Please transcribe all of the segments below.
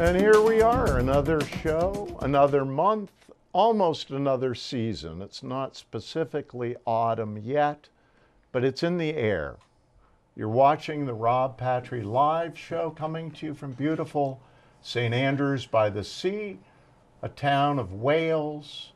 And here we are, another show, another month, almost another season. It's not specifically autumn yet, but it's in the air. You're watching the Patry Live show coming to you from beautiful St. Andrews by the Sea, a town of whales,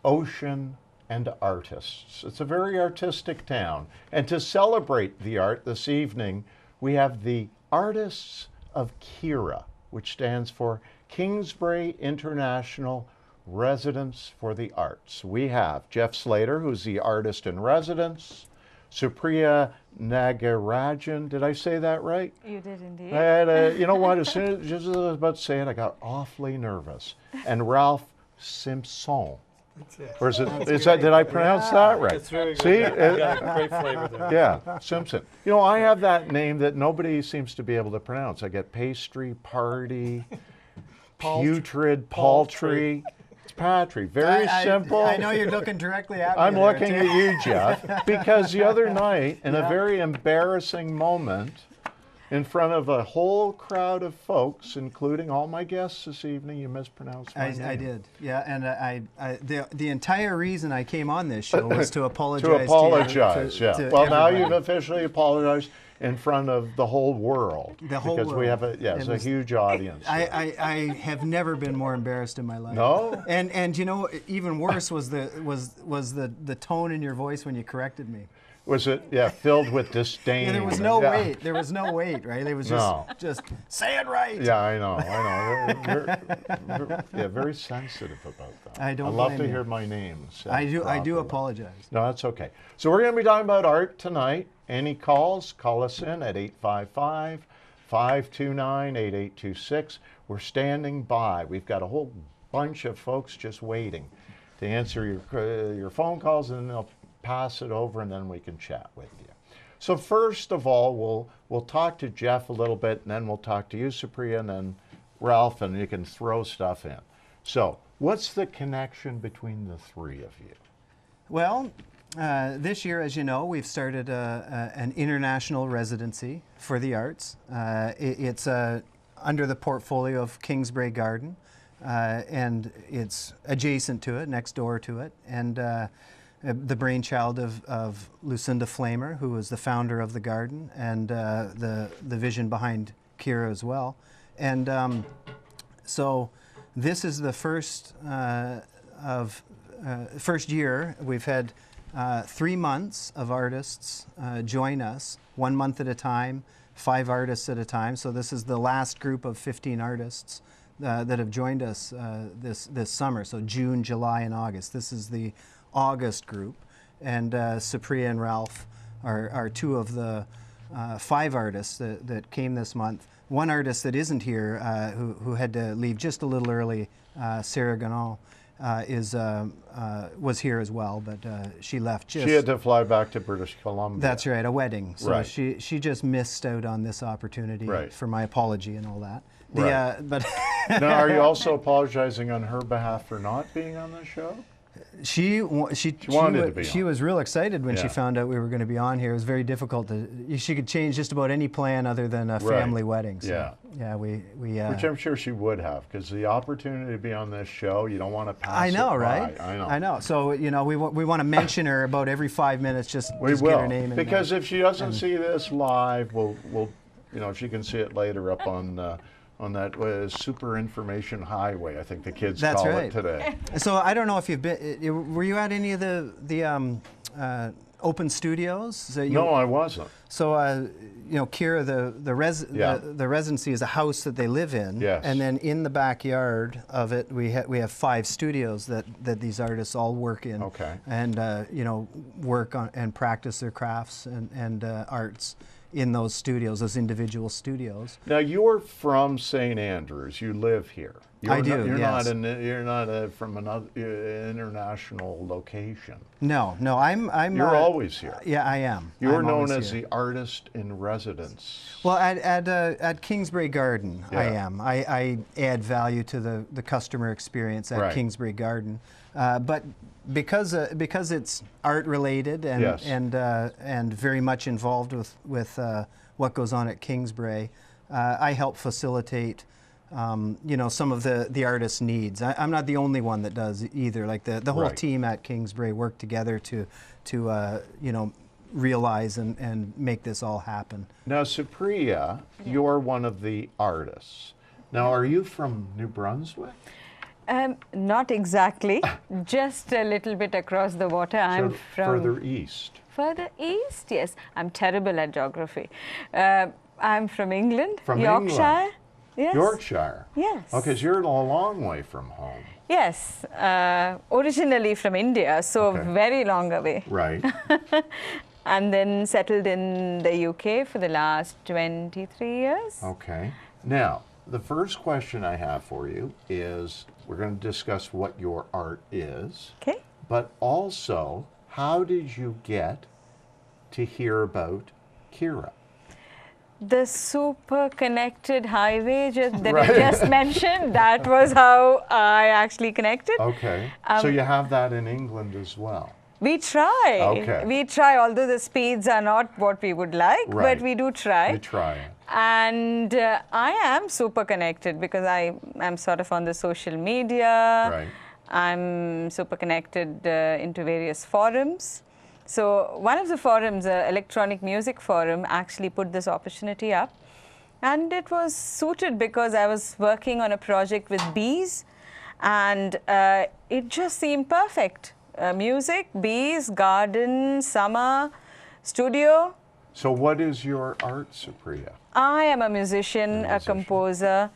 ocean, and artists. It's a very artistic town. And to celebrate the art this evening, we have the Artists of KIRA, which stands for Kingsbury International Residence for the Arts. We have Geoff Slater, who's the artist in residence, Supriya Nagarajan. Did I say that right? You did indeed. You know what? As soon as just as I was about to say it, I got awfully nervous. And Ralph Simpson. Or is it? Did I pronounce that right? It's very good. See, Great flavor there. yeah, Simpson. You know, I have that name that nobody seems to be able to pronounce. I get pastry, party, putrid, paltry. It's Patry. Very simple. I know you're looking directly at me. I'm looking at you, Geoff, because the other night, in a very embarrassing moment, in front of a whole crowd of folks, including all my guests this evening, you mispronounced my name. I did, yeah, and the entire reason I came on this show was to apologize. To apologize, to yeah. to Well, now everybody. you've officially apologized in front of the whole world. The whole because world. we have a huge audience. I have never been more embarrassed in my life. No? And you know, even worse was the tone in your voice when you corrected me. Was it, filled with disdain? Yeah, there was no weight. There was no weight, right? It was just say it right. Yeah, I know. You're very sensitive about that. I don't love blame to you. hear my name said I do properly. apologize. No, that's okay. So we're going to be talking about art tonight. Any calls, call us in at 855-529-8826. We're standing by. We've got a whole bunch of folks just waiting to answer your phone calls, and then they'll pass it over, and then we can chat with you. So first of all, we'll talk to Geoff a little bit, and then we'll talk to you, Supriya, and then Ralph, and you can throw stuff in. So what's the connection between the three of you? Well, this year, as you know, we've started an international residency for the arts. It's under the portfolio of Kingsbury Garden, and it's adjacent to it, next door to it, and the brainchild of Lucinda Flamer, who was the founder of the garden, and the vision behind KIRA as well. And so this is the first year we've had 3 months of artists join us, 1 month at a time, 5 artists at a time. So this is the last group of 15 artists that have joined us this summer. So June, July, and August. This is the August group, and Supriya and Ralph are 2 of the 5 artists that came this month. One artist that isn't here, who had to leave just a little early, Sarah Ganal, was here as well, but she left just... She had to fly back to British Columbia. That's right, a wedding. So right. she just missed out on this opportunity, right. for my apology and all that. Right. But now, are you also apologizing on her behalf for not being on the show? She wanted to be on. She was real excited when she found out we were going to be on here. It was very difficult she could change just about any plan other than a family wedding. So, yeah, we which I'm sure she would have, because the opportunity to be on this show, you don't want to pass I know, it right? by. I know. So, you know, we want to mention her about every 5 minutes, just get her name in because there. if she doesn't see this live, we'll she can see it later up on that super information highway, I think the kids call it today. So I don't know if you've been. Were you at any of the open studios? So no, I wasn't. So KIRA, the residency is a house that they live in. Yes. And then in the backyard of it, we have 5 studios that these artists all work in. Okay. And work on and practice their crafts and arts in those studios, those individual studios. Now, you're from St. Andrews. You live here. I do. You're yes. You're not from another international location. No. I'm. You're always here. Yeah, I am. You're I'm known as here. the artist in residence. Well, at Kingsbury Garden, I am. I add value to the customer experience at Kingsbury Garden, but because it's art related and very much involved with what goes on at Kingsbury, I help facilitate you know, some of the artist's needs. I'm not the only one that does either. Like the whole Right. team at Kingsbury worked together to you know, realize and make this all happen. Now, Supriya, you're one of the artists. Now, are you from New Brunswick? Not exactly, just a little bit across the water. I'm from further east. Further east, yes. I'm terrible at geography. I'm from England, From Yorkshire. England. Yes. Yorkshire. Yes. Okay, so you're a long way from home. Yes, originally from India, so Okay. very long away. Right. And then settled in the UK for the last 23 years. Okay. Now, the first question I have for you is, we're going to discuss what your art is, Okay. but also, how did you get to hear about KIRA? The super connected highway that Right. you just mentioned, that was how I actually connected. Okay. So you have that in England as well. We try. Okay. We try, although the speeds are not what we would like, Right. but we do try. You try it. And I am super connected because I am sort of on the social media. Right. I'm super connected into various forums. So one of the forums, Electronic Music Forum, actually put this opportunity up. And it was suited because I was working on a project with bees. And it just seemed perfect. Music, bees, garden, summer, studio. So what is your art, Supriya? I am a musician, a musician. composer,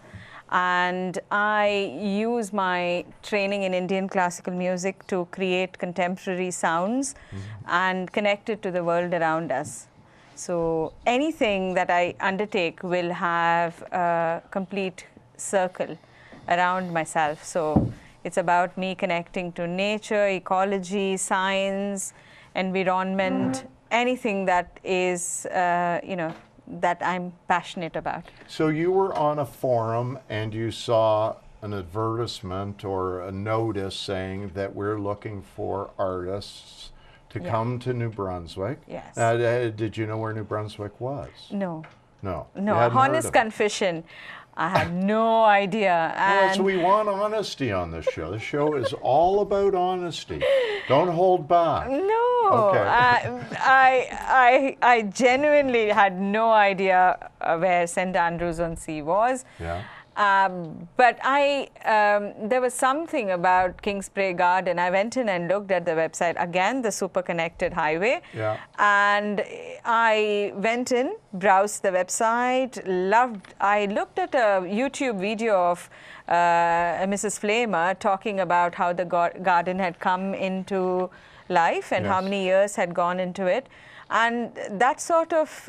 and I use my training in Indian classical music to create contemporary sounds and connect it to the world around us. So anything that I undertake will have a complete circle around myself. So it's about me connecting to nature, ecology, science, environment, anything that is, you know, that I'm passionate about. So you were on a forum and you saw an advertisement or a notice saying that we're looking for artists to Yeah. come to New Brunswick. Yes. Did you know where New Brunswick was? No, No. no, You hadn't heard honest of it. confession. I had no idea. Well, so And we want honesty on this show. The show is all about honesty. Don't hold back. no, Okay. I genuinely had no idea where St. Andrews on Sea was. Yeah. But there was something about Kingsbury Garden. I went in and looked at the website, again, the super connected highway. Yeah. And I went in, browsed the website, loved. I looked at a YouTube video of Mrs. Flamer talking about how the garden had come into life and how Yes. many years had gone into it. And that sort of,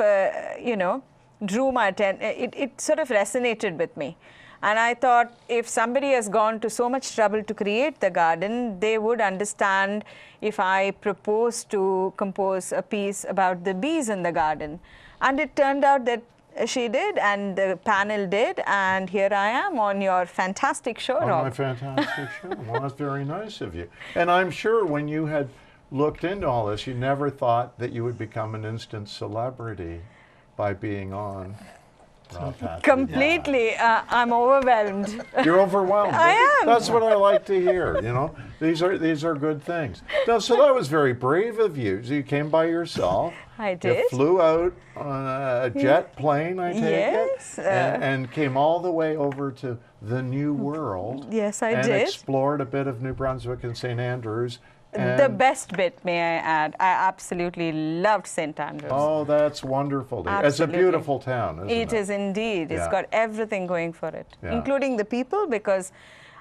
you know, drew my attention. It sort of resonated with me. And I thought if somebody has gone to so much trouble to create the garden, they would understand if I proposed to compose a piece about the bees in the garden. And it turned out that she did, and the panel did, and here I am on your fantastic show, On Rob. my fantastic show. Well, that's very nice of you. And I'm sure when you had looked into all this, you never thought that you would become an instant celebrity by being on Rob Patry. Completely. I'm overwhelmed. You're overwhelmed. I am. That's what I like to hear. You know, these are good things. No, so that was very brave of you. So you came by yourself. I did. You flew out on a jet plane, I take Yes, it, and came all the way over to the New World. Yes, I and did. explored a bit of New Brunswick and St. Andrews. The And- best bit, may I add, I absolutely loved St. Andrews. Oh, that's wonderful. It's a Absolutely. beautiful town, isn't it? It is indeed. It's Yeah. got everything going for it, Yeah. including the people, because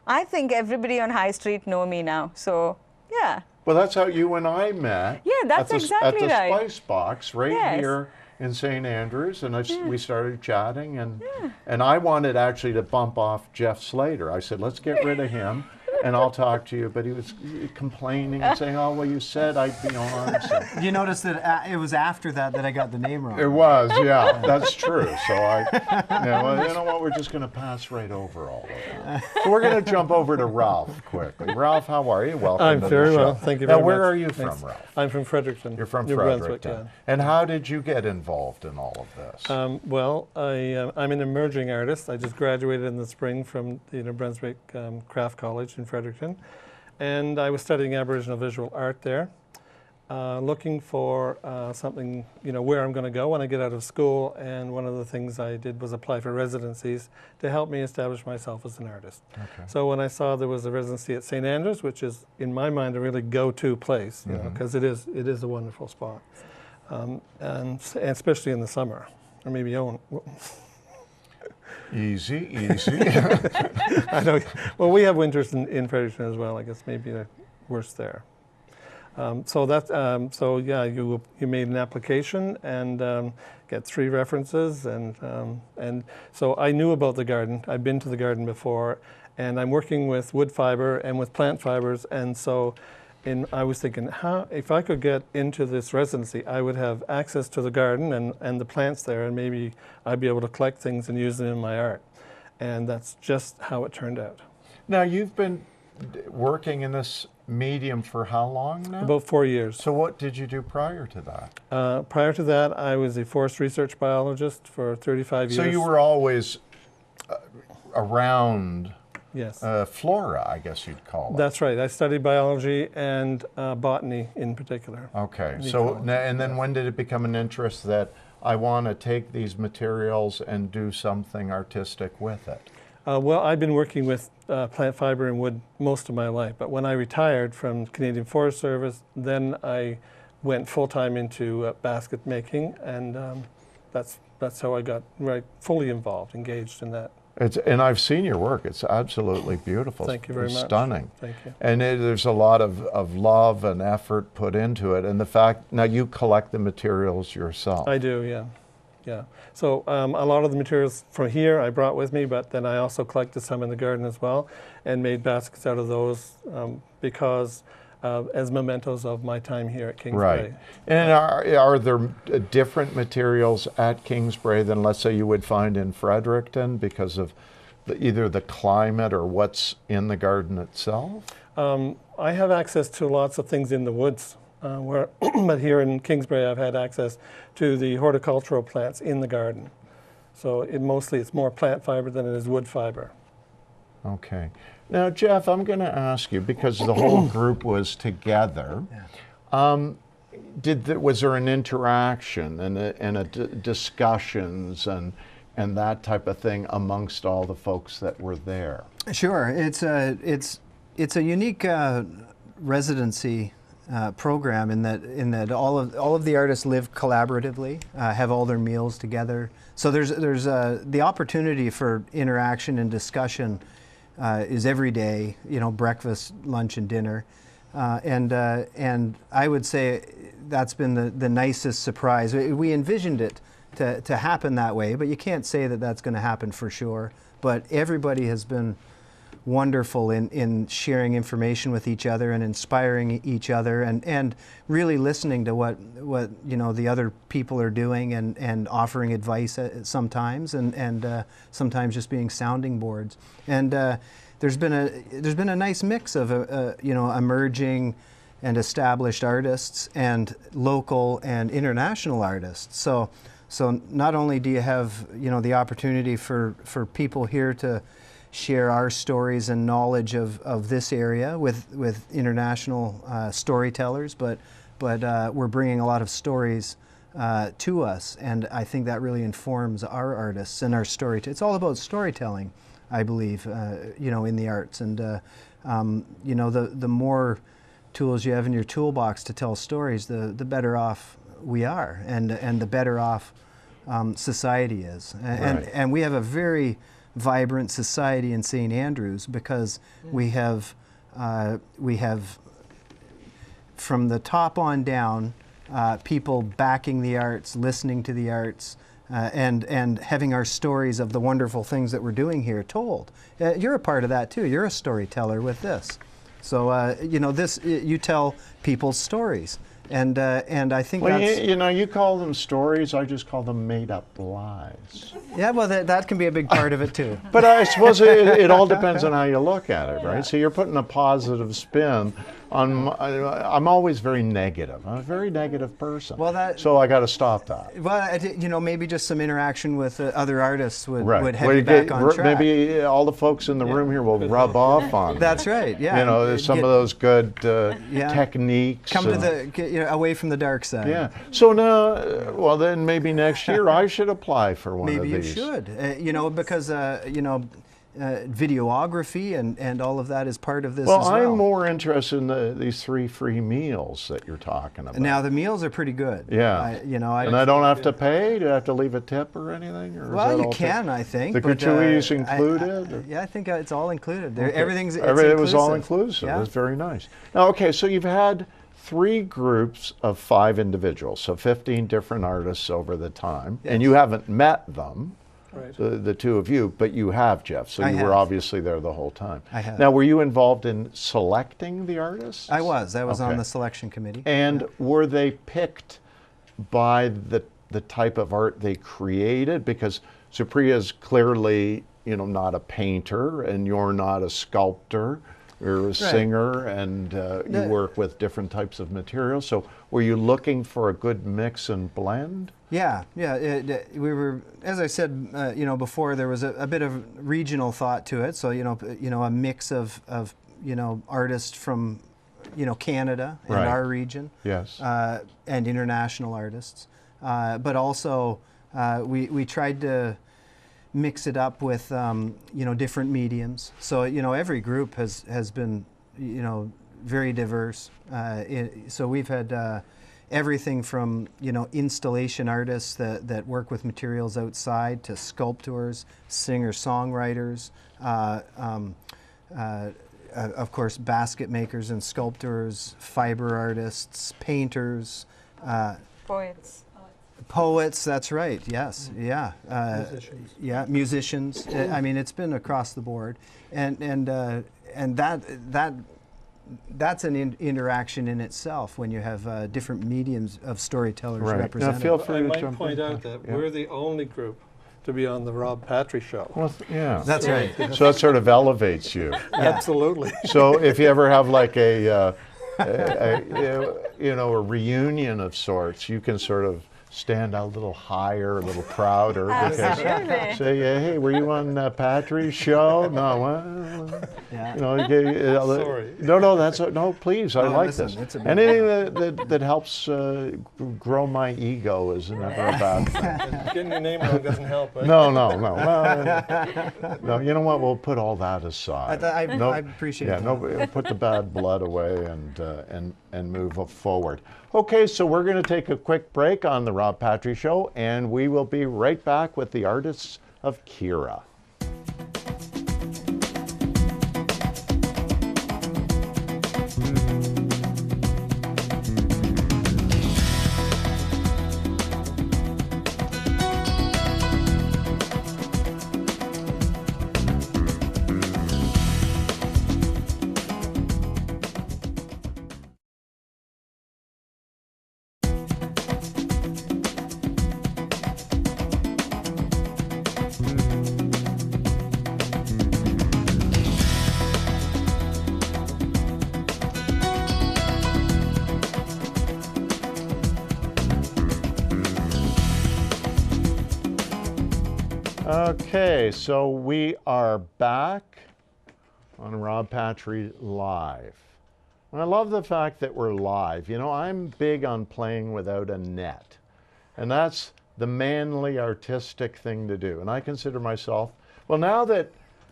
I think everybody on High Street know me now. So, yeah. Well, that's how you and I met. Yeah, that's at exactly the right. Spice Box right Yes. here in St. Andrews, and we started chatting, and I wanted actually to bump off Geoff Slater. I said, let's get rid of him and I'll talk to you. But he was complaining and saying, "Oh, well, you said I'd be on." So. You noticed that it was after that I got the name wrong. It was, yeah, that's true. So well, you know what? We're just going to pass right over all of that. So we're going to jump over to Ralph quickly. Ralph, how are you? Welcome. I'm to very the show. well, thank you very now, where much. are you Thanks. from, Ralph? I'm from Fredericton. You're from New Fredericton. Brunswick, And how did you get involved in all of this? Well, I'm an emerging artist. I just graduated in the spring from the New Brunswick Craft College in Fredericton, and I was studying Aboriginal visual art there, looking for something, where I'm going to go when I get out of school. And one of the things I did was apply for residencies to help me establish myself as an artist. Okay. So when I saw there was a residency at St. Andrews, which is in my mind a really go-to place, because it is a wonderful spot, and especially in the summer, or maybe you won't. Easy. I know. Well, we have winters in Fredericton as well. I guess maybe they're worse there. So yeah, you made an application and get 3 references, and so I knew about the garden. I've been to the garden before, and I'm working with wood fiber and with plant fibers, and so. I was thinking, if I could get into this residency, I would have access to the garden and the plants there, and maybe I'd be able to collect things and use them in my art. And that's just how it turned out. Now, you've been working in this medium for how long now? About 4 years. So what did you do prior to that? Prior to that, I was a forest research biologist for 35 years. So you were always around... Yes. Flora, I guess you'd call it. That's right. I studied biology and botany in particular. Okay. So, and then when did it become an interest that I want to take these materials and do something artistic with it? Well, I've been working with plant fiber and wood most of my life, but when I retired from Canadian Forest Service, then I went full-time into basket making, and that's how I got fully involved, engaged in that. And I've seen your work. It's absolutely beautiful. Thank you very much. Stunning. Thank you. And there's a lot of love and effort put into it. And the fact, now you collect the materials yourself. I do, yeah. Yeah. So a lot of the materials from here I brought with me, but then I also collected some in the garden as well and made baskets out of those because as mementos of my time here at Kingsbury. Right. And are there different materials at Kingsbury than, let's say, you would find in Fredericton because of either the climate or what's in the garden itself? I have access to lots of things in the woods, but here in Kingsbury I've had access to the horticultural plants in the garden. So mostly it's more plant fiber than it is wood fiber. Okay. Now, Geoff, I'm going to ask you, because the whole group was together, was there an interaction and discussions and that type of thing amongst all the folks that were there? Sure. It's a unique residency program in that all of the artists live collaboratively, have all their meals together. So there's the opportunity for interaction and discussion is every day, breakfast, lunch, and dinner, and I would say that's been the nicest surprise. We envisioned it to happen that way, but you can't say that that's going to happen for sure. But everybody has been wonderful in sharing information with each other and inspiring each other and really listening to what the other people are doing and offering advice sometimes and sometimes just being sounding boards. And there's been a nice mix of emerging and established artists and local and international artists. So not only do you have the opportunity for people here to share our stories and knowledge of this area with international storytellers, but we're bringing a lot of stories to us, and I think that really informs our artists and our storytelling. It's all about storytelling, I believe, in the arts, and the more tools you have in your toolbox to tell stories, the better off we are, and the better off society is, and we have a very vibrant society in St. Andrews because we have from the top on down people backing the arts, listening to the arts, and having our stories of the wonderful things that we're doing here told. You're a part of that too. You're a storyteller with this. So you know, you tell people's stories, and I think Well, that's, you know, you call them stories. I just call them made-up lies. yeah. Well, that can be a big part of it too. But I suppose it all depends on how you look at it, right? So you're putting a positive spin on. I'm always very negative. I'm a very negative person. Well, so I got to stop that. Well, you know, maybe just some interaction with other artists would Right. have you back on track. Maybe all the folks in the room here will rub off on. That's right. Yeah. You know, there's some of those good techniques. Come to the away from the dark side. Yeah. So now, well, then maybe next year I should apply for one of Maybe these. you should. You know, because you know, videography and all of that is part of this Well, as well. I'm more interested in these 3 free meals that you're talking about. Now the meals are pretty good. Yeah. You know, And I don't have to pay? Do I have to leave a tip or anything? Or is well, that you all can, I think. The but, gratuities included? yeah, I think it's all included. Everything's it's It was all inclusive. inclusive. Yeah. That's very nice. Now, okay, so you've had 3 groups of 5 individuals, so 15 different artists over the time, and you haven't met them. Right. The 2 of you, but you have, Geoff, so I you have. were obviously there the whole time. I have. Now, were you involved in selecting the artists? I was on Okay. the selection committee. And were they picked by the type of art they created? Because Supriya's clearly, you know, not a painter, and you're not a sculptor. You're a singer, and you work with different types of materials. So were you looking for a good mix and blend? Yeah. We were, as I said, you know, before, there was a bit of regional thought to it. So you know, a mix of you know, artists from, you know, Canada and Right. our region. Yes. And international artists, but also we tried to mix it up with you know, different mediums. So you know, every group has been, you know, very diverse. So we've had everything from, you know, installation artists that work with materials outside, to sculptors, singer-songwriters, of course, basket makers and sculptors, fiber artists, painters, poets. That's right. Yes. Yeah. Musicians. Yeah. Musicians. I mean, it's been across the board, and that's an interaction in itself when you have different mediums of storytellers Right. Now, represented. feel I free to might jump point in. out that Yeah. we're the only group to be on the Rob Patry show. Well, yeah. That's right. So that sort of elevates you. Absolutely. So if you ever have like a you know, a reunion of sorts, you can sort of stand out a little higher, a little prouder. Absolutely. Say, hey, were you on Patry's show? No, well, Yeah. you know, Sorry. No, that's no. Please, I No, like listen, this. it's a big Anything that helps grow my ego is never a bad thing. Getting your name wrong doesn't help, right? No. Well, no, you know what? We'll put all that aside. I No- appreciate yeah, that. no, put the bad blood away and move forward. Okay, so we're going to take a quick break on the Rob Patry Show, and we will be right back with the artists of KIRA. Okay, so we are back on Rob Patry Live. And I love the fact that we're live. You know, I'm big on playing without a net. And that's the manly, artistic thing to do. And I consider myself, well, now that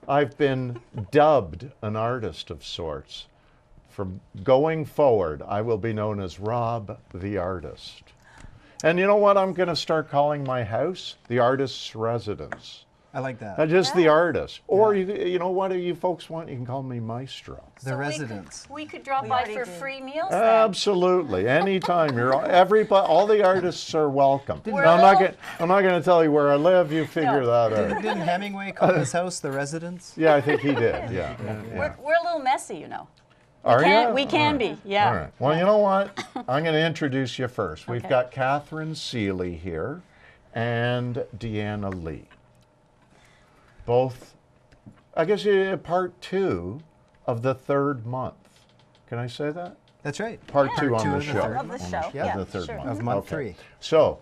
I've been dubbed an artist of sorts, from going forward, I will be known as Rob the Artist. And you know what I'm going to start calling my house? The Artist's Residence. I like that. Just the artist. Or, you know, what do you folks want? You can call me Maestro. The residents. We could drop by for free meals then. Absolutely, anytime. Everybody, all the artists are welcome. We're Now, a little- I'm not going to tell you where I live. You figure that out. Didn't Hemingway call his house the residence? Yeah, I think he did. Yeah. We're a little messy, you know. Are you? We can be, yeah. All right. Well, you know what? I'm going to introduce you first. We've got Katherine Seeley here and Deanna Lee. Both, I guess, part 2 of the 3rd month. Can I say that? That's right. Part 2 on two the of the show. third. Of the show, Yeah, the 3rd sure. month. Of month 3. So,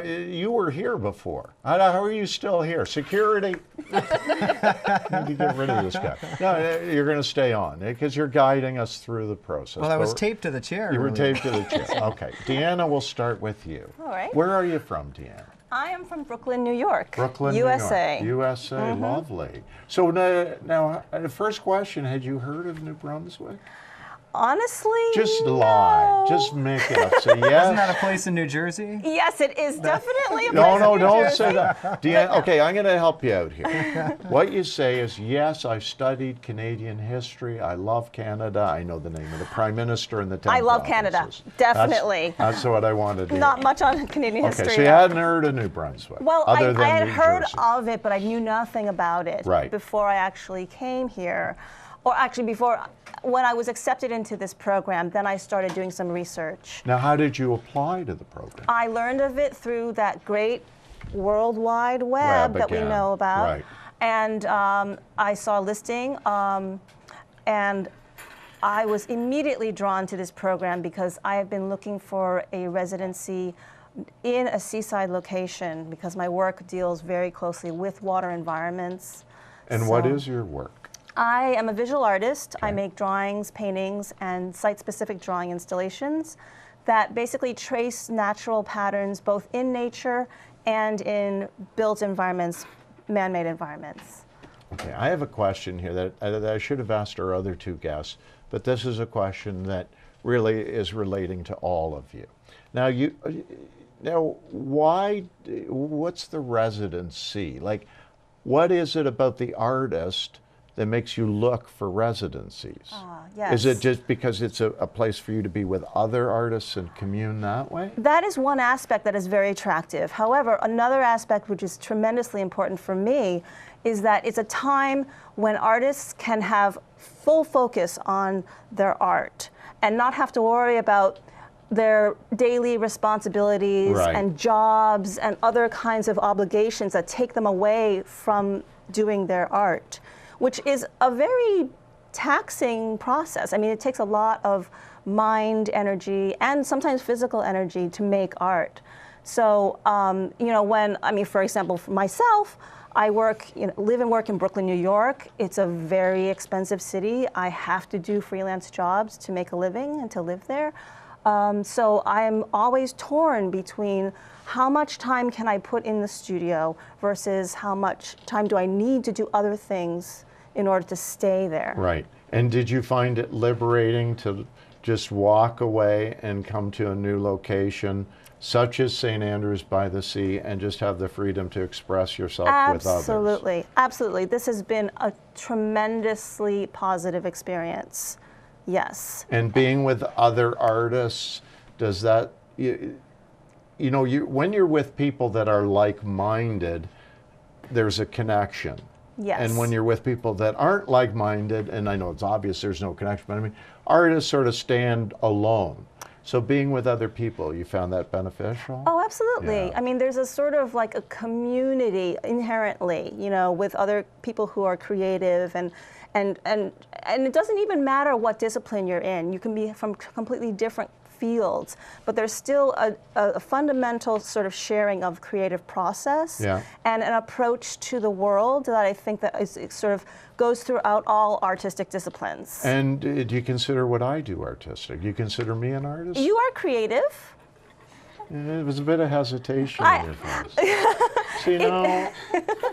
you were here before. How are you still here? Security? Need to get rid of this guy. No, you're going to stay on because you're guiding us through the process. Well, I was But taped to the chair. You were earlier. taped to the chair. Okay. Deanna, we'll start with you. All right. Where are you from, Deanna? I am from Brooklyn, New York. Brooklyn, USA. New York. USA, lovely. So now, the first question, had you heard of New Brunswick? Honestly, Just lie. no. Just make it up. Say Isn't that yes. a place in New Jersey? Yes, it is definitely a No, place no, in New don't Jersey. say that. Deanna, okay, I'm going to help you out here. What you say is, yes, I've studied Canadian history. I love Canada. I know the name of the Prime Minister and the 10 I love Canada. provinces. Definitely. That's what I wanted to hear. Not much on Canadian Okay, history. so you though. hadn't heard of New Brunswick, Well, other than I had New heard Jersey. of it, but I knew nothing about it Right. before I actually came here. Or actually when I was accepted into this program, then I started doing some research. Now, how did you apply to the program? I learned of it through that great World Wide Web that we again, know about. right. And I saw a listing, and I was immediately drawn to this program because I have been looking for a residency in a seaside location because my work deals very closely with water environments. And what So- is your work? I am a visual artist. I make drawings, paintings, and site-specific drawing installations that basically trace natural patterns both in nature and in built environments, man-made environments. Okay, I have a question here that I should have asked our other 2 guests, but this is a question that really is relating to all of you. Now, what's the residency? Like, what is it about the artist that makes you look for residencies? Yes. Is it just because it's a place for you to be with other artists and commune that way? That is one aspect that is very attractive. However, another aspect which is tremendously important for me is that it's a time when artists can have full focus on their art and not have to worry about their daily responsibilities Right. and jobs and other kinds of obligations that take them away from doing their art, which is a very taxing process. I mean, it takes a lot of mind energy and sometimes physical energy to make art. So, for example, for myself, I live and work in Brooklyn, New York. It's a very expensive city. I have to do freelance jobs to make a living and to live there. So I'm always torn between how much time can I put in the studio versus how much time do I need to do other things in order to stay there. Right. And did you find it liberating to just walk away and come to a new location, such as St. Andrews by the Sea, and just have the freedom to express yourself with others? Absolutely. Absolutely. This has been a tremendously positive experience. Yes. And being with other artists, does that, when you're with people that are like-minded, there's a connection. Yes. And when you're with people that aren't like-minded, and I know it's obvious there's no connection, but I mean, artists sort of stand alone. So being with other people, you found that beneficial? Oh, absolutely. Yeah. I mean, there's a sort of like a community inherently, with other people who are creative and it doesn't even matter what discipline you're in. You can be from completely different fields, but there's still a fundamental sort of sharing of creative process and an approach to the world that I think that it sort of goes throughout all artistic disciplines. And do you consider what I do artistic? Do you consider me an artist? You are creative. It was a bit of hesitation in your face. So,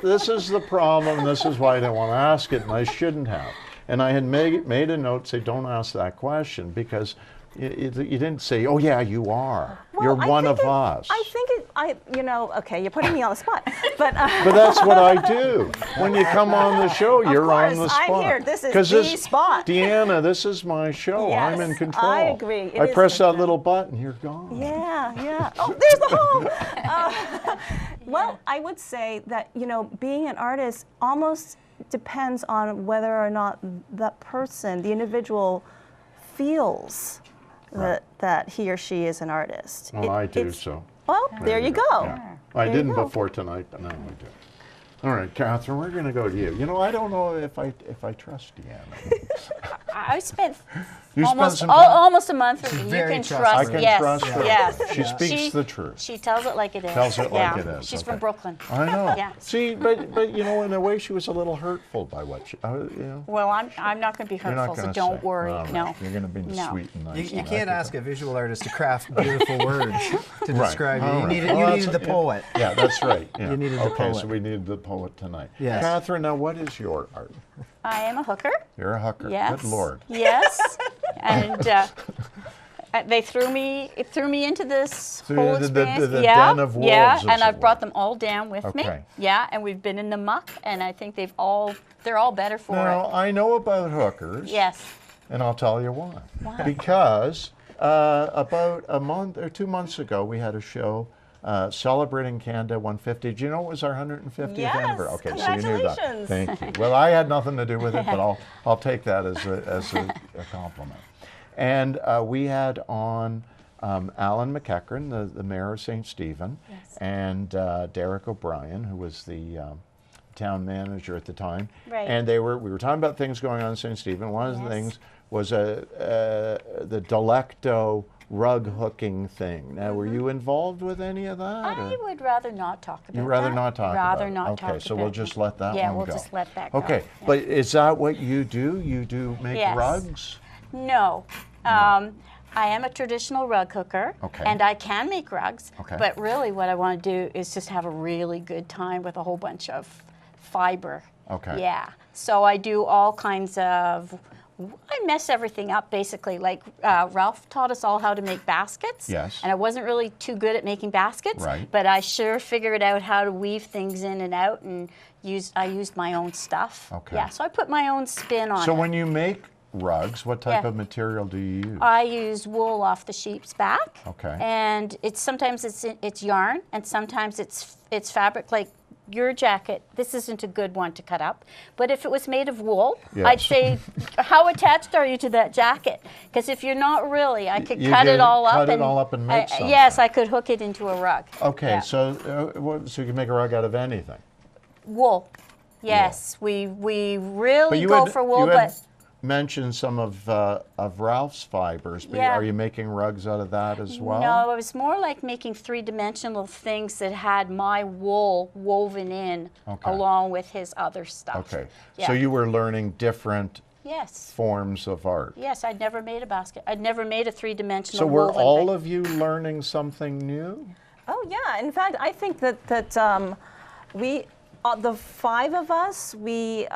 this is the problem. This is why I didn't want to ask it, and I shouldn't have. And I had made a note, say, don't ask that question, because you didn't say, oh, yeah, you are. Well, You're I one think of us. I think okay, you're putting me on the spot, but. But that's what I do. When you come on the show, you're on the course, spot. I'm here. This is 'Cause the spot. Deanna, this is my show. I'm in Yes, control. I agree. It I is press that control. little button, you're gone. Yeah. Oh, there's the hole. Well, I would say that, being an artist almost depends on whether or not that person, the individual, feels that he or she is an artist. Well, I do so. Well, there you go. Yeah. I There you didn't go. before tonight, but now I do. All right, Katherine, we're going to go to you. I don't know if I trust Deanna. I spent You spent almost some time? almost a month with you. Very You can trustworthy. I trust. can Yes. trust her. Yes. She speaks She- the truth. She tells it like it is. Tells it like Yeah. it is. She's okay. from Brooklyn. I know. Yeah. See, but in a way, she was a little hurtful by what she. Well, I'm not going to be You're not hurtful, so gonna don't say. worry. All right. No. You're going to be No. sweet and nice. You tonight. can't ask a visual artist to craft beautiful words to Right. describe you. All You right. needed, Well, you that's- needed the poet. Yeah, that's right. Yeah. You needed the okay, poet. so we needed the poet tonight. Yes. Katherine, now what is your art? I am a hooker. You're a hooker. Yes. Good Lord. Yes. And they threw me into this So whole the experience. den of wolves, yeah, as and it I've brought were. them all down with me. Okay. Yeah, and we've been in the muck, and I think they're all better for Now, it. I know about hookers. Yes. And I'll tell you why. Because about a month or 2 months ago, we had a show celebrating Canada 150. Do you know it was our 150th Yes, anniversary? Okay, so you knew that. congratulations. Thank you. Well, I had nothing to do with it, but I'll take that as a compliment. And we had on Alan McEachran, the mayor of St. Stephen, and Derek O'Brien, who was the town manager at the time. Right. And we were talking about things going on in St. Stephen. One of the things was the Delecto rug hooking thing. Now, were you involved with any of that? I would rather not talk about that. You'd rather not talk about it? Rather not talk Okay, so about we'll it. just let that Yeah, one we'll go. just let that go. Okay, Yeah. but is that what you do? You do make Yes. rugs? No. I am a traditional rug hooker, Okay. and I can make rugs, Okay. but really what I want to do is just have a really good time with a whole bunch of fiber. Okay. Yeah. So I do all kinds of, I mess everything up basically. Like Ralph taught us all how to make baskets. Yes. And I wasn't really too good at making baskets. Right. But I sure figured out how to weave things in and out, and I used my own stuff. Okay. Yeah. So I put my own spin on it. So when you make rugs, what type Yeah. of material do you use? I use wool off the sheep's back. Okay. And sometimes it's yarn, and sometimes it's fabric. Like your jacket, this isn't a good one to cut up, but if it was made of wool, Yes. I'd say, how attached are you to that jacket? Because if you're not really, I could You cut could it all up. cut it all up and make something. Yes, I could hook it into a rug. Okay, Yeah. so you can make a rug out of anything. Wool. Yes, we really you go had- for wool, you had but mentioned some of Ralph's fibers, but Yeah. are you making rugs out of that as well? no, it was more like making three-dimensional things that had my wool woven in Okay. along with his other stuff. Okay, Yeah. so you were learning different Yes. forms of art. Yes, I'd never made a basket. I'd never made a three-dimensional So were woven all thing. of you learning something new? Oh yeah. In fact, I think that we, the 5 of us, we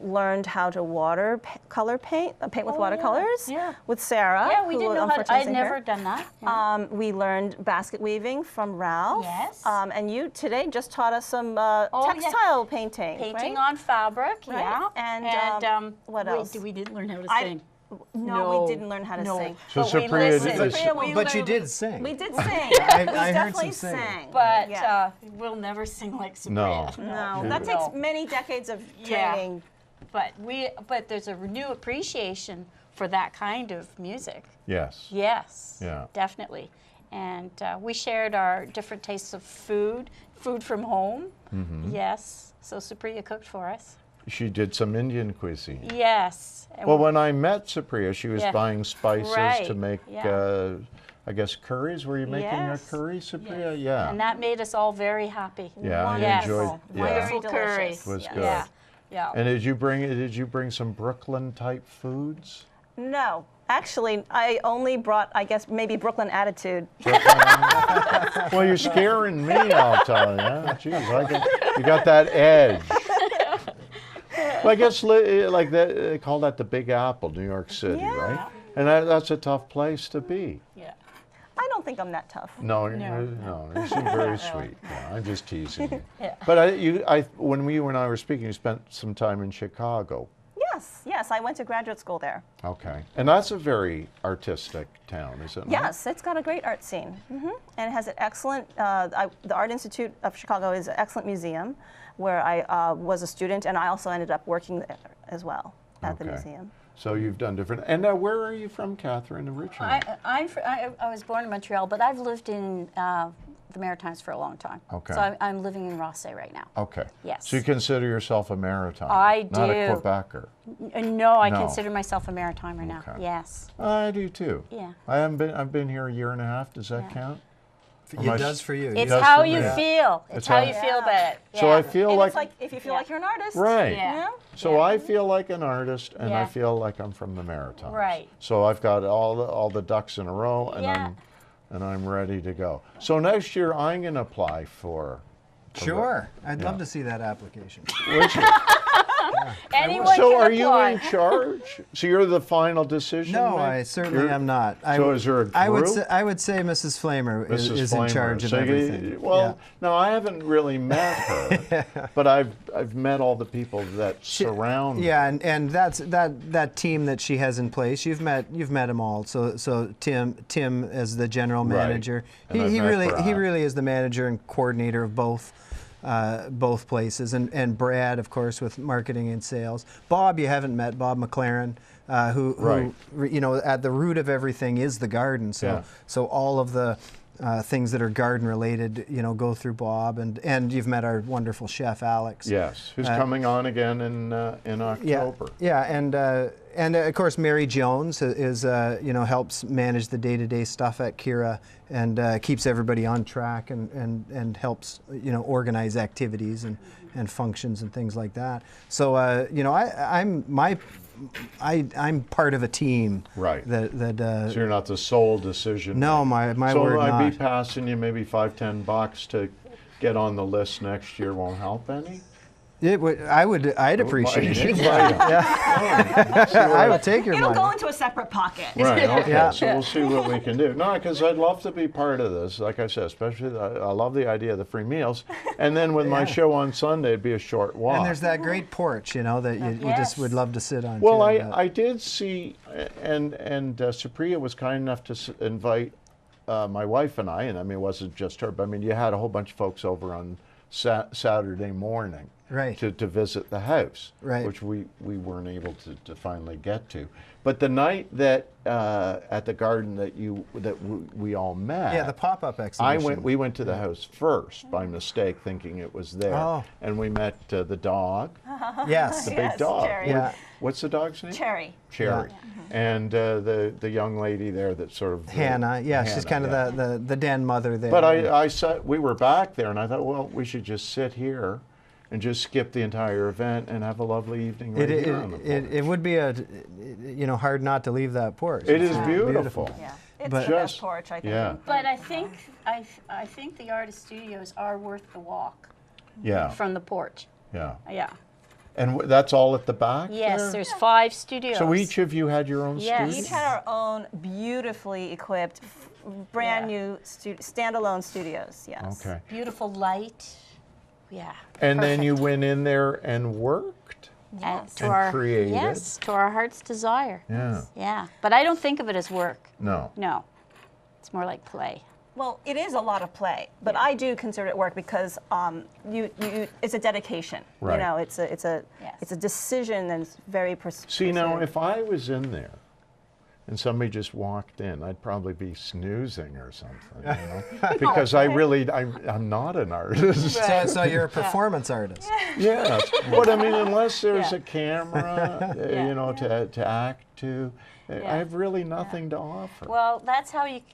learned how to color paint with watercolors. Yeah. With Sarah. Yeah, we who didn't know how to, unfortunately I'd isn't never here. done that. Yeah. We learned basket weaving from Ralph. Yes. And you today just taught us some yeah. textile painting. Painting right? on fabric, Right. yeah. And, what else? We didn't learn how to I- sing. No, we didn't learn how to No. sing. So But we Supriya did listened. this- Supriya will But you learn- did sing. We did sing. I we heard definitely some singing. sang. But yeah. we'll never sing like No. Supriya. No, Yeah. that takes No. many decades of Yeah. training. But there's a new appreciation for that kind of music. Yes. Yes. Yeah. Definitely. And we shared our different tastes of food from home. Mm-hmm. Yes. So Supriya cooked for us. She did some Indian cuisine. Yes. And Well, when I met Supriya, she was Yeah. buying spices Right. to make, Yeah. I guess, curries. Were you making Yes. a curry, Supriya? Yeah. and that made us all very happy. Yeah, I Yes. enjoyed. Yeah. Wonderful Very curry. delicious. Was Yes. good. Yeah. Yeah. And did you bring some Brooklyn type foods? No, actually, I only brought, I guess, maybe Brooklyn attitude. Well, you're scaring me, I'll tell you. Jeez, you got that edge. Well, I guess like that, they call that the Big Apple, New York City, Yeah. right? And that's a tough place to be. Yeah. I don't don't think I'm that tough. No, no, you seem very sweet. Yeah, I'm just teasing you. Yeah. But when you and I were speaking, you spent some time in Chicago. Yes, I went to graduate school there. Okay. And that's a very artistic town, is it not? Yes, it's got a great art scene. And it has an excellent, the Art Institute of Chicago is an excellent museum where I was a student, and I also ended up working there as well at the museum. So you've done different, and where are you from, Katherine, originally? I was born in Montreal, but I've lived in the Maritimes for a long time. Okay. So I'm living in Rossay right now. Okay. Yes. So you consider yourself a Maritime? I Not a do. Quebecer? No, I No. consider myself a Maritimer now. Okay. Yes. I do too. Yeah. I've been here a year and a half. Does that count? It does for you. It's does how for you me. feel. It's how you feel about it. So Yeah. I feel And like, it's like, if you feel like you're an artist. right. Yeah. You know? So I feel like an artist, and I Yeah. feel like I'm from the Maritimes. Right. So I've got all the ducks in a row, and Yeah. I'm ready to go. So next year I'm going to apply for. Sure. I'd love to see that application. Would you? Anyone So can are you apply. in charge? So you're the final decision No, maker? I certainly You're- am not. So is there a I would group? say, Mrs. Flamer is Mrs. in Flamer. charge of So everything. well, no, I haven't really met her, but I've met all the people that surround her. Yeah, and that's that team that she has in place. You've met them all. So Tim as the general Right. manager, And I've he met really Brad. is the manager and coordinator of both places, and Brad, of course, with marketing and sales. Bob, you haven't met, Bob McLaren, who Right. you know, at the root of everything is the garden. So Yeah. so all of the things that are garden related, you know, go through Bob, and you've met our wonderful chef Alex. Yes, who's coming on again in October. Yeah, and of course Mary Jones is you know, helps manage the day-to-day stuff at KIRA, and keeps everybody on track, and helps, you know, organize activities and functions and things like that. So you know, I'm part of a team. Right. That So you're not the sole decision. no, maker. my so word I'd not. be passing you maybe $5-10 to get on the list next year. Won't help any. I'd appreciate it. Right. I would take your It'll money. go into a separate pocket. Right, okay, Yeah. so we'll see what we can do. No, because I'd love to be part of this, like I said, especially, I love the idea of the free meals. And then with my show on Sunday, it'd be a short walk. And there's that great porch, you know, that you just Yes. would love to sit on. Well, too, but- I did see, and Supriya was kind enough to invite my wife and I mean, it wasn't just her, but I mean, you had a whole bunch of folks over on Saturday morning. Right. To visit the house, Right. which we weren't able to finally get to. But the night that at the garden that we all met, Yeah, the pop-up exhibition. we went to the house first by mistake, thinking it was there, Oh. and we met the dog, Yes. the Yes, big dog. Cherry. Yeah. What's the dog's name? Cherry. Cherry. And the young lady there that sort of Hannah, yeah, she's kind yeah. of the den mother there. But I said we were back there, and I thought, well, we should just sit here and just skip the entire event and have a lovely evening right here on the porch. it would be you know, hard not to leave that porch. It It's is beautiful. Yeah. It's But- the best porch, I think. Yeah. But I think the artist studios are worth the walk Yeah, from the porch. yeah. Yeah. And that's all at the back Yes, there? there's 5 studios. So each of you had your own Yes. We studio? each had our own beautifully equipped, brand new standalone studios. Yes. Okay. Beautiful light. Yeah. And then you perfect. went in there and worked? And to And our created. Yes, to our heart's desire. Yeah. Yeah. But I don't think of it as work. No. No. It's more like play. Well, it is a lot of play, but I do consider it work because it's a dedication. Right. You know, it's a Yes. it's a decision that's very See, now, precise. if I was in there and somebody just walked in, I'd probably be snoozing or something, you know? Because I'm not an artist. So you're a performance artist. Yes, but I mean, unless there's Yeah. a camera, you know, to act to, I have really nothing to offer. Well,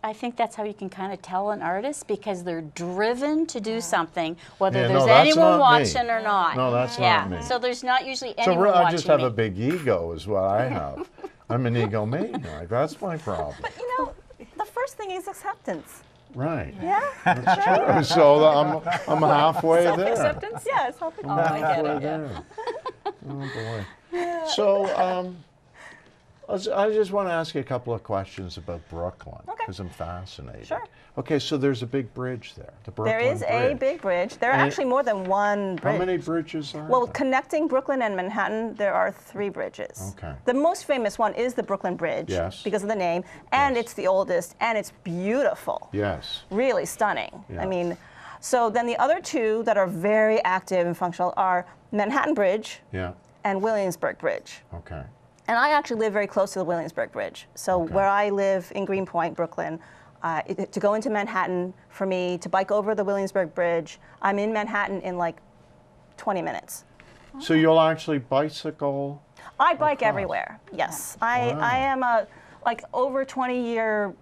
I think that's how you can kind of tell an artist, because they're driven to do something, whether Yeah, no, there's that's anyone not me. watching or not. No, that's yeah. not me. So there's not usually So anyone I watching just have me. a big ego, is what I have. I'm an egomaniac. That's my problem. But you know, the first thing is acceptance. Right. Yeah. That's true. So I'm halfway there. Acceptance. Yeah. Self I'm halfway there. Oh boy. So I just want to ask you a couple of questions about Brooklyn, Okay. because I'm fascinated. Sure. Okay, so there's a big bridge there, the Brooklyn There is a Bridge. big bridge. There are And actually more than one bridge. How many bridges are Well, there? connecting Brooklyn and Manhattan, there are 3 bridges. Okay. The most famous one is the Brooklyn Bridge, Yes. because of the name, and Yes. it's the oldest, and it's beautiful. Yes. Really stunning. Yes. I mean, so then the other 2 that are very active and functional are Manhattan Bridge Yeah. and Williamsburg Bridge. Okay. And I actually live very close to the Williamsburg Bridge. So Okay. where I live in Greenpoint, Brooklyn, to go into Manhattan, for me to bike over the Williamsburg Bridge, I'm in Manhattan in like 20 minutes. So you'll actually bicycle? I bike Across. everywhere. Yes, Wow. I am a like over 20-year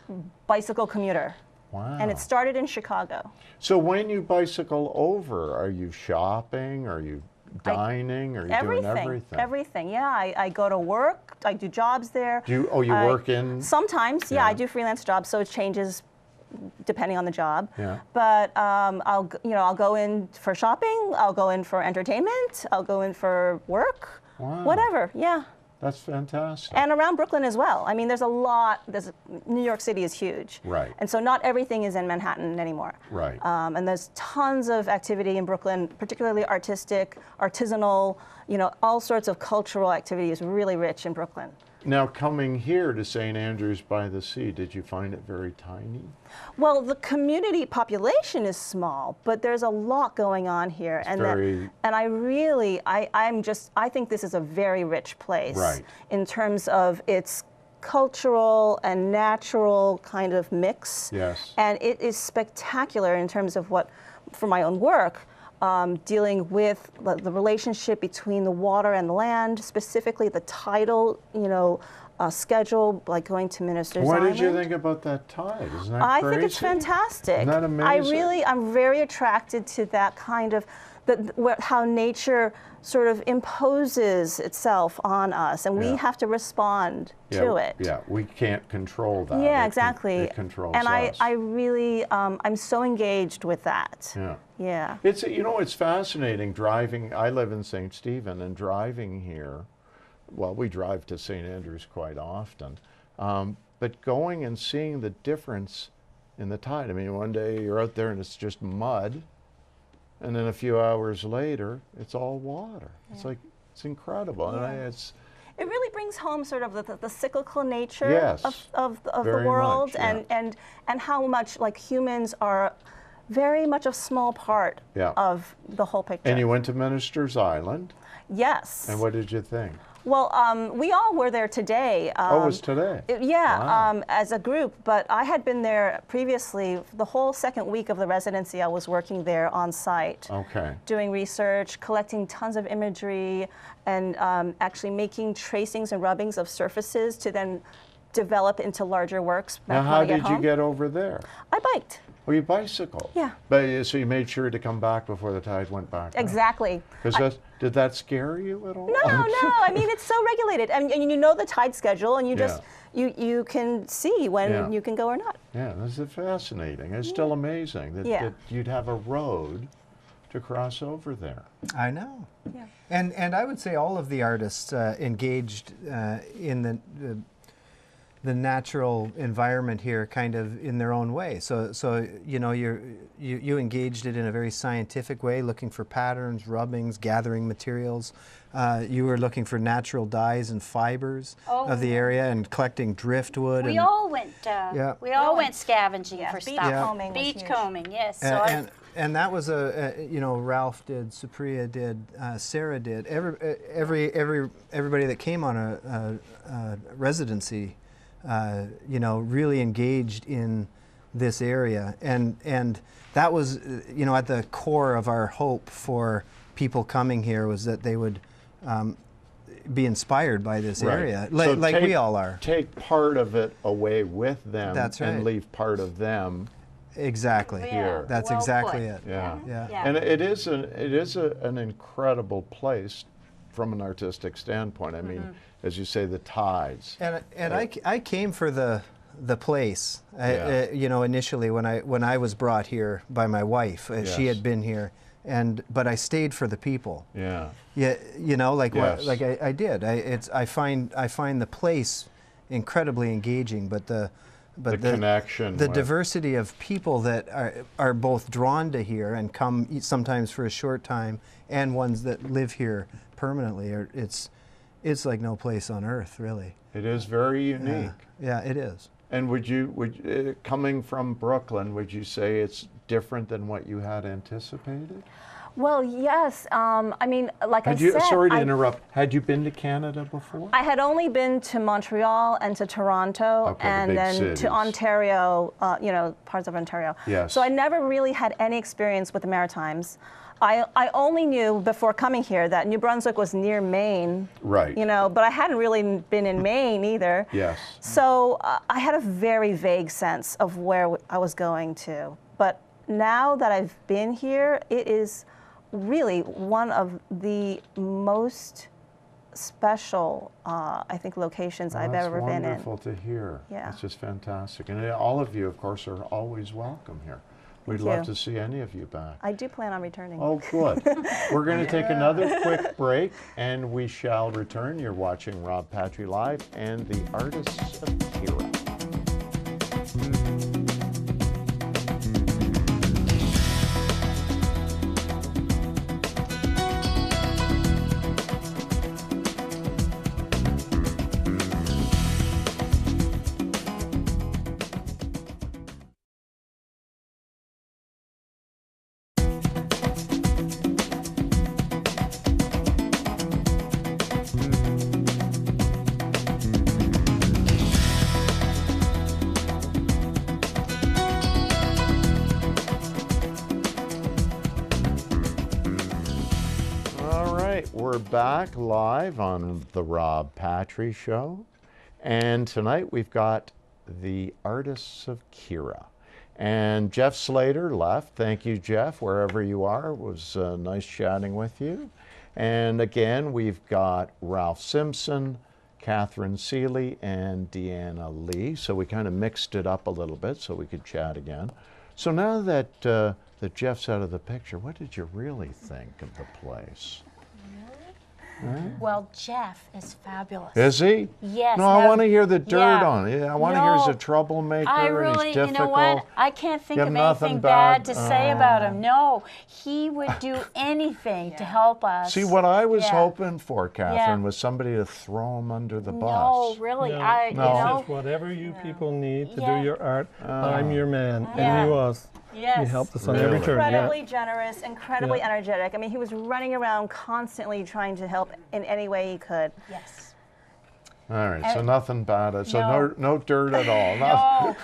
bicycle commuter, Wow. and it started in Chicago. So when you bicycle over, are you shopping? Are you dining? Are you doing everything? Everything. Yeah, I go to work. I do jobs there. You work in? Sometimes, yeah, Yeah. I do freelance jobs, so it changes depending on the job. Yeah. But I'll go in for shopping. I'll go in for entertainment. I'll go in for work. Wow. Whatever. Yeah. That's fantastic. And around Brooklyn as well. I mean, there's a lot. New York City is huge. Right. And so not everything is in Manhattan anymore. Right. And there's tons of activity in Brooklyn, particularly artistic, artisanal, all sorts of cultural activity is really rich in Brooklyn. Now, coming here to St. Andrews by the Sea, did you find it very tiny? Well, the community population is small, but there's a lot going on here, and I think this is a very rich place, Right. in terms of its cultural and natural kind of mix. Yes. And it is spectacular in terms of for my own work, dealing with the relationship between the water and the land, specifically the tidal, schedule, like going to Minister's What Island. did you think about that tide? Isn't that I crazy? think it's fantastic. Isn't that amazing? I'm very attracted to that kind of, how nature sort of imposes itself on us, and we Yeah. have to respond to it. Yeah, we can't control that. Yeah, It exactly. It controls and us. I really, I'm so engaged with that. Yeah. Yeah. It's fascinating driving. I live in St. Stephen, and driving here, well, we drive to St. Andrews quite often, but going and seeing the difference in the tide. I mean, one day you're out there and it's just mud, and then a few hours later, it's all water. Yeah. It's incredible. Yeah. And It really brings home sort of the cyclical nature Yes, of the very world, much, yeah. and how much like humans are very much a small part Yeah. of the whole picture. And you went to Minister's Island, Yes. and what did you think? Well, we all were there today. Oh, it was today? Yeah, Wow. as a group, but I had been there previously. The whole second week of the residency, I was working there on site. Okay. Doing research, collecting tons of imagery, and actually making tracings and rubbings of surfaces to then develop into larger works Now, back how when I get did you home. get over there? I biked. Oh, you bicycled? Yeah. But so you made sure to come back before the tide went back up? Exactly. Did that scare you at all? No. I mean, it's so regulated, and you know the tide schedule, and you just you can see when Yeah. you can go or not. Yeah, this is fascinating. It's still amazing that you'd have a road to cross over there. I know. Yeah. And I would say all of the artists engaged in the natural environment here, kind of in their own way. So you engaged it in a very scientific way, looking for patterns, rubbings, gathering materials. You were looking for natural dyes and fibers of the area, and collecting driftwood. We all went. We all went scavenging for beach stuff. combing was huge. Combing, yes. And that was Ralph did, Supriya did, Sarah did. Everybody that came on a residency, really engaged in this area, and that was, at the core of our hope for people coming here, was that they would be inspired by this area, So like we all are. Take part of it away with them. That's right. And leave part of them. Exactly. Here. That's Well exactly put. it. Yeah. Yeah. And it is an incredible place from an artistic standpoint. I mean, as you say, the tides. And I came for the place, initially when I was brought here by my wife. She Yes. had been here, but I stayed for the people. Yeah. Yeah, Yes. I did. I find the place incredibly engaging. But the connection, the diversity of people that are both drawn to here and come sometimes for a short time, and ones that live here permanently, it's like no place on earth, really. It is very unique. Yeah, it is. And coming from Brooklyn, would you say it's different than what you had anticipated? Well, yes. I mean, like I said, sorry to interrupt. Had you been to Canada before? I had only been to Montreal and to Toronto, Okay, and the big then cities. to Ontario, parts of Ontario. Yes. So I never really had any experience with the Maritimes. I only knew before coming here that New Brunswick was near Maine. Right. But I hadn't really been in Maine either. Yes. So I had a very vague sense of where I was going to. But now that I've been here, it is really one of the most special, I think, locations I've ever been in. That's wonderful to hear. Yeah. It's just fantastic. And all of you, of course, are always welcome here. We'd love to see any of you back. I do plan on returning. Oh, good. We're going to take another quick break, and we shall return. You're watching Rob Patry Live and the Artists of KIRA. We're back live on the Rob Patry Show, and tonight we've got the Artists of KIRA. And Geoff Slater left. Thank you, Geoff, wherever you are. It was nice chatting with you. And again, we've got Ralph Simpson, Katherine Seeley, and Deanna Lee. So we kind of mixed it up a little bit so we could chat again. So now that, that Geoff's out of the picture, what did you really think of the place? Well, Geoff is fabulous. Is he? Yes. No, I want to hear the dirt on it. I want to hear he's a No, troublemaker I and really, he's difficult. you know what? I can't think You of have nothing anything bad to bad? say about him. No, he would do anything to help us. See, what I was Yeah. hoping for, Katherine, Yeah. was somebody to throw him under the bus. No, really, No, I, No. you He know, says, whatever you people need to Yeah. do your art, I'm your man. Yeah. And he was. yes. He helped us on Really? every turn. Yeah. Incredibly generous, incredibly Yeah. energetic. I mean, he was running around constantly trying to help in any way he could. Yes. All right, so And- nothing bad. So No. no dirt at all. No.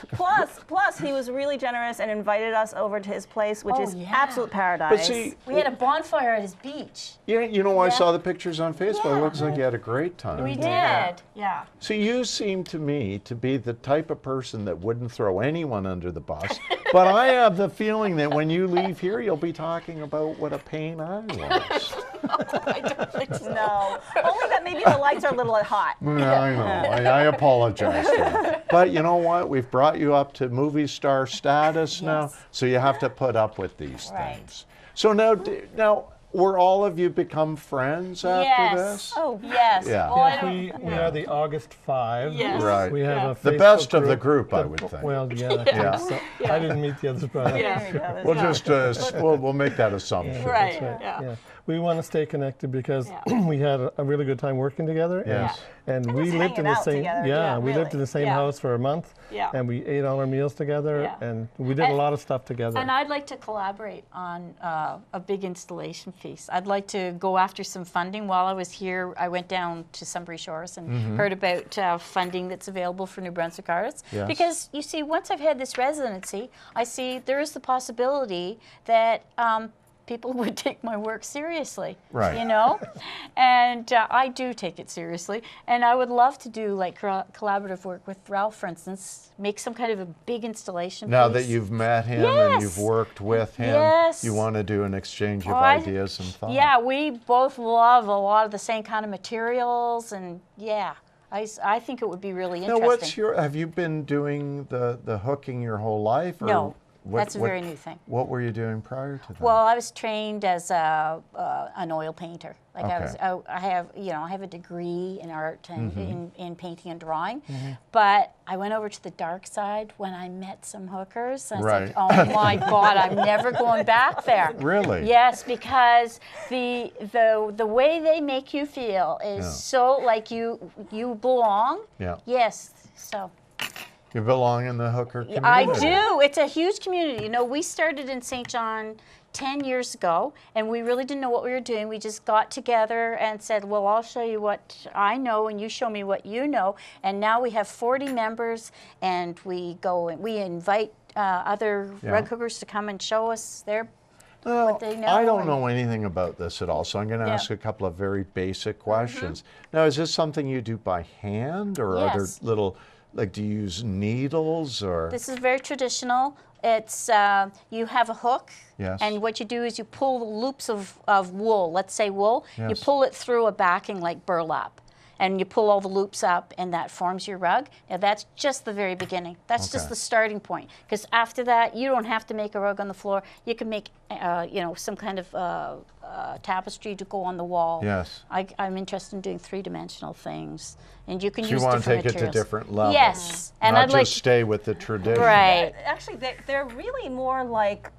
Plus, he was really generous and invited us over to his place, which Oh, is yeah. absolute paradise. But see, We had a bonfire at his beach. you know, I Yeah. saw the pictures on Facebook. Yeah. It looks like you had a great time. We there. did. Yeah. So you seem to me to be the type of person that wouldn't throw anyone under the bus. But I have the feeling that when you leave here, you'll be talking about what a pain I was. I don't think so. no, only that maybe the lights are a little hot. Yeah, I know. I apologize to you. But you know what? We've brought you up to movie star status now, so you have to put up with these Right. things. So now, were all of you become friends after Yes. this? Oh, Yes. Yeah. Oh, I Yes, don't, we are the August 5. Yes. Right. We have Yeah. a The Facebook best of the group, I would think. Well, yeah. Yeah. So I didn't meet the others, but Yeah. We'll just we'll make that assumption. Right. That's right, Yeah. We want to stay connected because Yeah. we had a really good time working together. Yes. And And we just lived in hanging the out same. together. Yeah, Yeah, we lived in the same Yeah. house for a month. Yeah. And we ate all our meals together, Yeah. and we did a And- lot of stuff together. And I'd like to collaborate on a big installation piece. I'd like to go after some funding. While I was here, I went down to Sunbury Shores and heard about funding that's available for New Brunswick artists. Yes. Because, you see, once I've had this residency, I see there is the possibility that people would take my work seriously, Right. you know? And I do take it seriously. And I would love to do like collaborative work with Ralph, for instance, make some kind of a big installation Now piece. that you've met him and Yes. you've worked with him, Yes. you want to do an exchange of Oh, I- ideas and thoughts. Yeah, we both love a lot of the same kind of materials, and yeah, I think it would be really Now, interesting. have you been doing the hooking your whole life? Or? No. That's a very new thing. What were you doing prior to that? Well, I was trained as an oil painter. Like Okay. I have a degree in art and in painting and drawing, Mm-hmm. but I went over to the dark side when I met some hookers. And I was Right. like, oh my God, I'm never going back there. Really? Yes, because the way they make you feel is Yeah. so like you belong. Yeah. Yes. So. You belong in the hooker community. I do. It's a huge community. You know, we started in St. John 10 years ago, and we really didn't know what we were doing. We just got together and said, well, I'll show you what I know, and you show me what you know. And now we have 40 members, and we go and we invite other rug hookers to come and show us what they know. I don't know anything about this at all, so I'm going to ask a couple of very basic questions. Now, is this something you do by hand, or are there Yes. little, like, do you use needles, or? This is very traditional. It's you have a hook, Yes. and what you do is you pull the loops of wool. Let's say wool. You Yes. pull it through a backing like burlap, and you pull all the loops up, and that forms your rug. Now that's just the very beginning. That's just Okay. the starting point. Because after that, you don't have to make a rug on the floor. You can make some kind of tapestry to go on the wall. Yes. I'm interested in doing three-dimensional things, and you can So use you want to different take it to materials. different levels. Yes, and not I'd like just stay with the tradition. right. Actually, they're really more like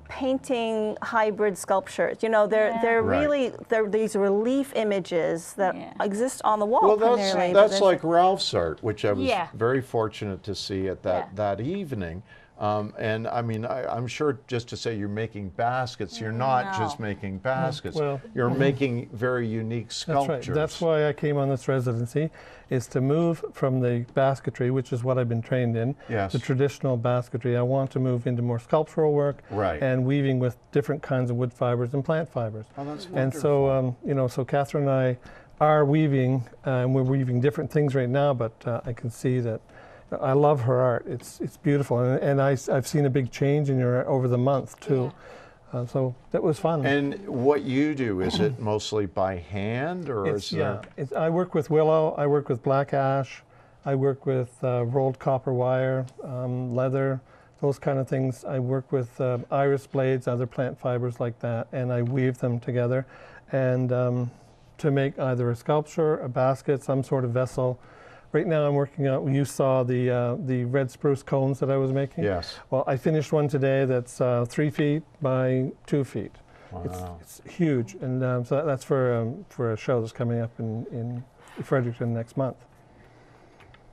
painting hybrid sculptures. You know, they're Right. really they're these relief images that Yeah. exist on the wall. Well, primarily, but that's there's- like Ralph's art, which I was Yeah. very fortunate to see at Yeah. that evening. And I mean, I'm sure just to say you're making baskets, you're not just No. making baskets. Well, you're making very unique That's sculptures. right. That's why I came on this residency, is to move from the basketry, which is what I've been trained in, Yes. the traditional basketry. I want to move into more sculptural work Right. and weaving with different kinds of wood fibers and plant fibers. Oh, that's And so, so Katherine and I are weaving, and we're weaving different things right now, but I can see that I love her art. It's beautiful, and I've seen a big change in your art over the month too. So that was fun. And what you do, is it mostly by hand, or is there? I work with willow. I work with black ash. I work with rolled copper wire, leather, those kind of things. I work with iris blades, other plant fibers like that, and I weave them together, and to make either a sculpture, a basket, some sort of vessel. Right now I'm working out, you saw the red spruce cones that I was making? Yes. Well, I finished one today that's 3 feet by 2 feet. Wow. It's huge, and so that's for a show that's coming up in Fredericton next month.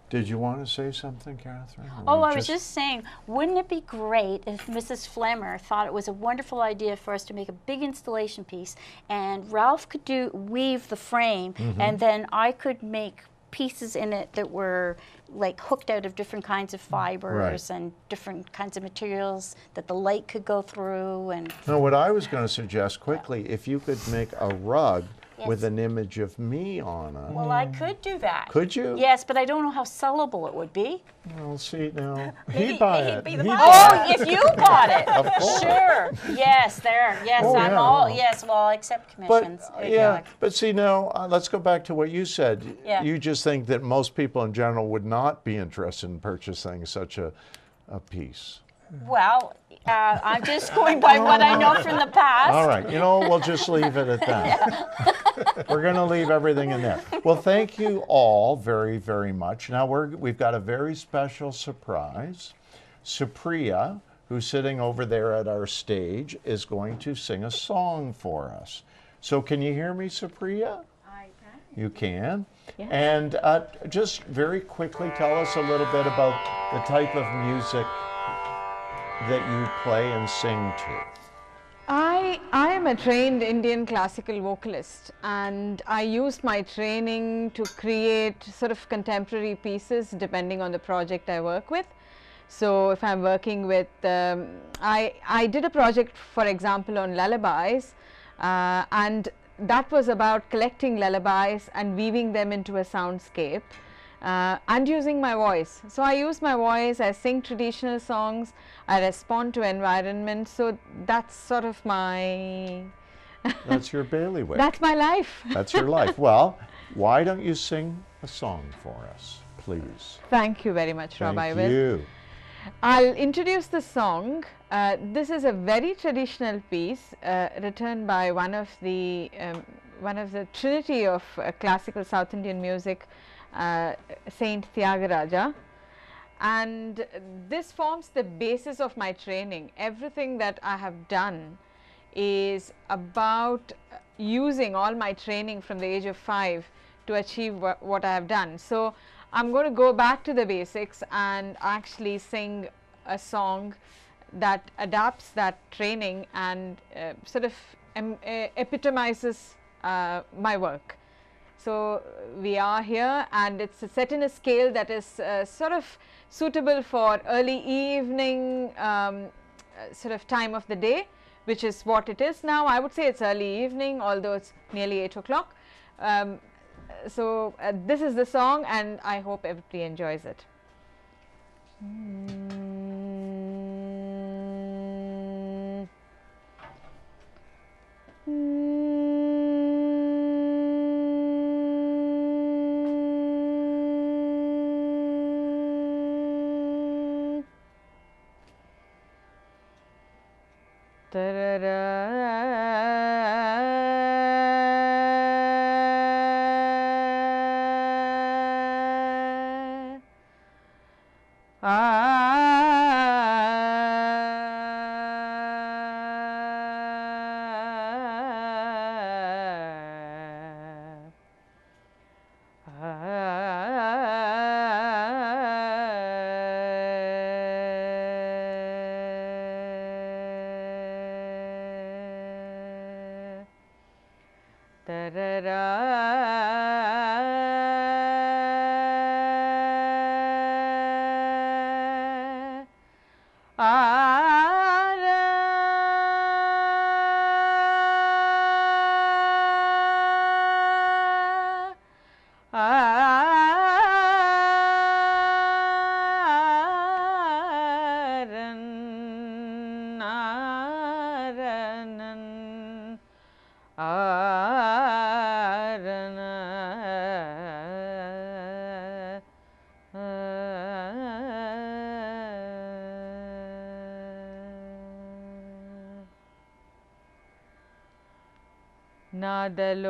Did you want to say something, Katherine? Or Oh, we I was just saying, wouldn't it be great if Mrs. Flemmer thought it was a wonderful idea for us to make a big installation piece, and Ralph could weave the frame, and then I could make pieces in it that were like hooked out of different kinds of fibers and different kinds of materials that the light could go through. And No, what I was going to suggest quickly, if you could make a rug with Yes. an image of me on it. well, I could do that. Could you? Yes, but I don't know how sellable it would be. Well, see now. He'd buy it. be the He'd buyer. buy Oh, if you bought it, Of course. sure. Yes, there. Yes, Oh, I'm yeah. all. Yes, well, I accept But commissions. yeah, but see now, let's go back to what you said. Yeah. You just think that most people in general would not be interested in purchasing such a piece. Well, I'm just going by what I know from the past. All right, we'll just leave it at that. We're going to leave everything in there. Well, thank you all very, very much. Now we've got a very special surprise. Supriya, who's sitting over there at our stage, is going to sing a song for us. So can you hear me, Supriya? I can. You can. Yes. And just very quickly tell us a little bit about the type of music that you play and sing to. I am a trained Indian classical vocalist, and I use my training to create sort of contemporary pieces depending on the project I work with. So if I'm working with, I did a project, for example, on lullabies, and that was about collecting lullabies and weaving them into a soundscape. And using my voice. So I use my voice, I sing traditional songs, I respond to environment, so that's sort of my... That's your bailiwick. That's my life. That's your life. Well, why don't you sing a song for us, please? Thank you very much, Rob. I Thank will. you. I'll introduce the song. This is a very traditional piece written by one of the trinity of classical South Indian music, Saint Tyagaraja, and this forms the basis of my training. Everything that I have done is about using all my training from the age of 5 to achieve what I have done. So I'm going to go back to the basics and actually sing a song that adapts that training and sort of epitomizes my work. So we are here, and it's set in a scale that is sort of suitable for early evening sort of time of the day, which is what it is now. I would say it's early evening, although it's nearly 8 o'clock. So this is the song, and I hope everybody enjoys it.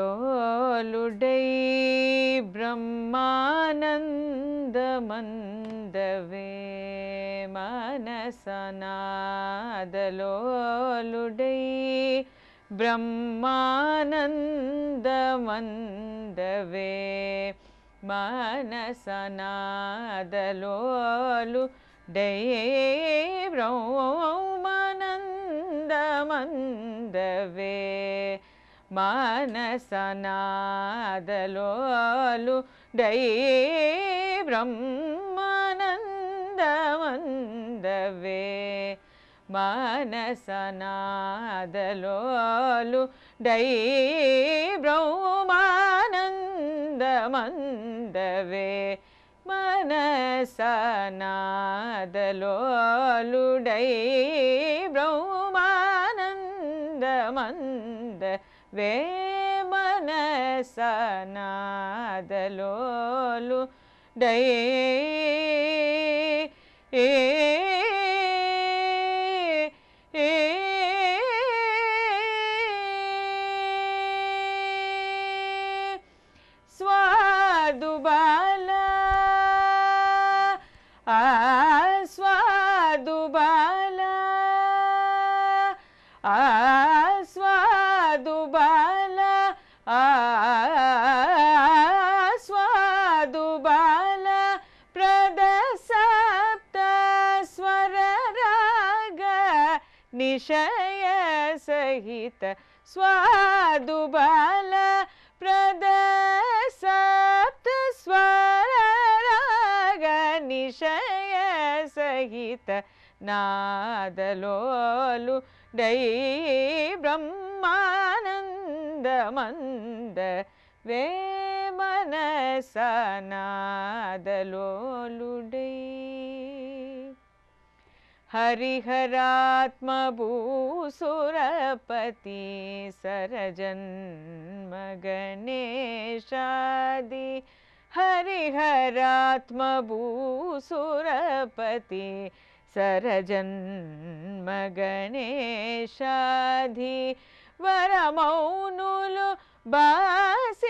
నాదలోలుడై బ్రహ్మానందమందవే మనసనాదలోలుడై బ్రహ్మానందమందవే మనసనాదలోలుడై బ్రహ్మానందమందవే మనసనాదలోలుడై బ్రహ్మానందమందవే మనసనాదలోలుడై బ్రహ్మానందమందవే మనసనాదలోలుడై బ్రహ్మానందమందవే మనసనాదలోలుడై స్వాదుబాల స్వాదుబాల స్వాదుబాల స్వాదుబాల ప్రదసప్త స్వరరాగ నిశయ సహిత స్వాదుబాల ప్రదసప్త స్వరరాగ నిశయ సహిత నాదలోలుడై బ్రహ్మానందమందవే మనసనాదలోలుడై హరిహరాత్మభూసురపతి సరజన్మగణేశాది హరిహరాత్మభూసురపతి సరజన్మ గణేశాధి వరమౌనులు బాసించిరే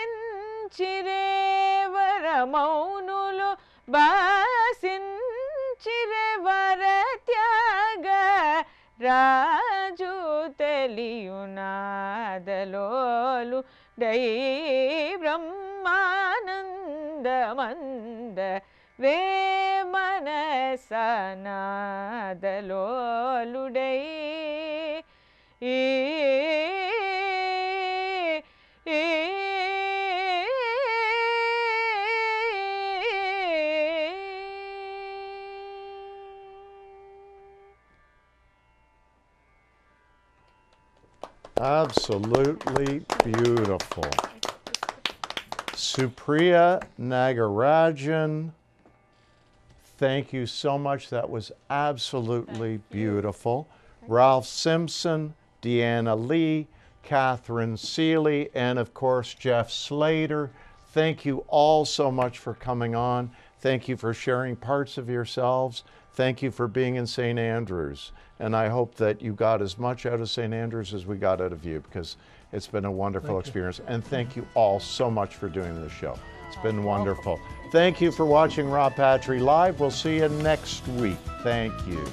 వరమౌనులు బాసించిరే వరత్యాగ రాజు తెలియునాదలోలు దై బ్రహ్మానందమంద వేమనసనాదలోలుడై Absolutely beautiful. Supriya Nagarajan, thank you so much. That was absolutely beautiful. Ralph Simpson, Deanna Lee, Katherine Seeley, and of course, Geoff Slater. Thank you all so much for coming on. Thank you for sharing parts of yourselves. Thank you for being in St. Andrews. And I hope that you got as much out of St. Andrews as we got out of you, because it's been a wonderful experience. And thank you all so much for doing this show. It's been wonderful. Thank you for watching Patry Live. We'll see you next week. Thank you.